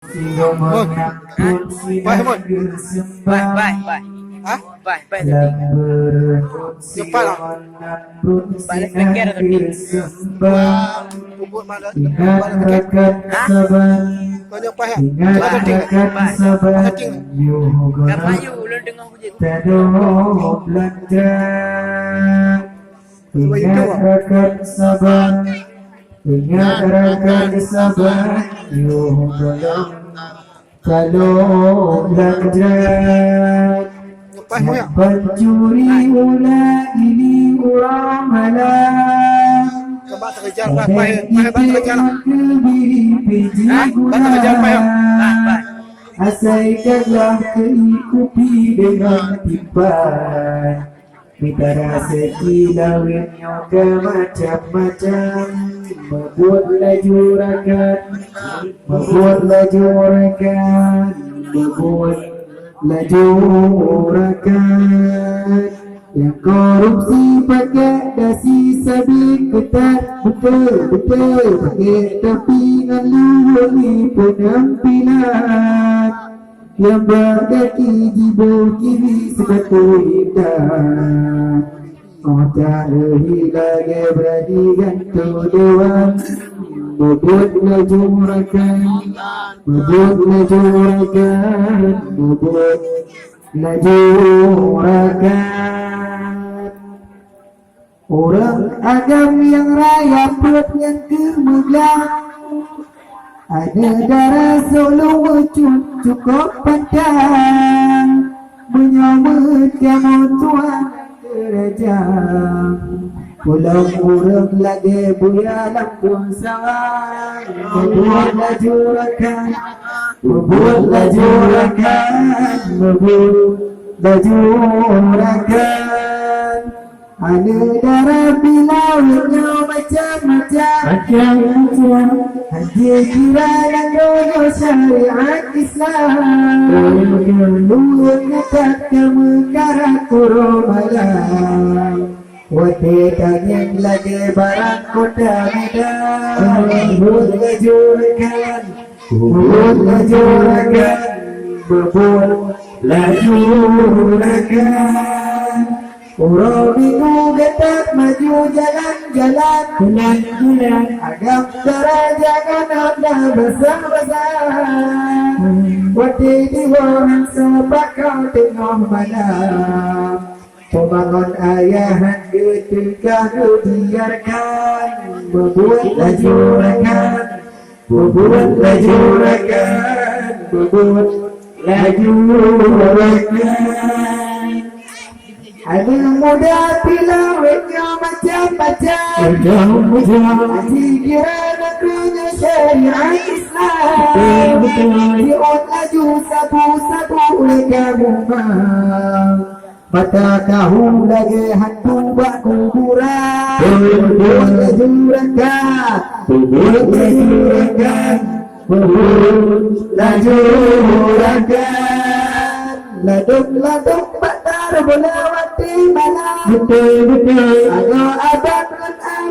Mon, baik mon. Baik. Hah? Baik. Cepat lah. Baik fikir tadi. Bubut mana? Bubut fikir. Banyak payah. Apa ting? Apa ting? Karena you ulun dengar hujan. Ingatkan sabar, ingatkan sabar, yuh belum kalau lanjut. Payah. Pencuri ulah ini orang malam. Sebab terkejar payah. Payah terkejar. Terkejar payah. Baik. Asaikanlah keikuti dengan tipan. Kita rasa kilauin yoga macam-macam. Membuat laju rakan, membuat laju rakan. Yang korupsi pakai dasi sabit ketat. Betul pakai tapi ngalu ni penampilan. Yang berdaki jibo kiri sepatu hitam. Oh tak lagi berani gantung dewan. Membuat laju rakan, membuat laju rakan. Orang agam yang raya perut yang kemegang. Ada darah Solo cukup pandang. Menyambut kamu tuan kerajaan. Pulau urang lagi buya lampung sang. Membuat laju rakan, membuat laju rakan. Ada darah bilaunya macam-macam. Haji kira lagu syariat Islam. Luar dekat ke Mekah Kuromalam. Wate tanyang lagi barang kota Medan. Bubut laju rakan, bubut laju rakan. Orang bingung getak maju jalan-jalan. Agam darah jangan ada besar-besar. Wati di orang sepakau tengah malam. Pembangun ayahan ketika dibiarkan. Membuat laju rakan, membuat laju rakan. Ada muda pilawetnya macam-macam. Haji kira negerinya syariat Islam. Diot laju sabu-sabu lega bunga. Mata tahu lagi hantu bak kuburan. Membuat laju rakan, membuat laju rakan. Laduk batar bola wati malam. Betul. Agak abad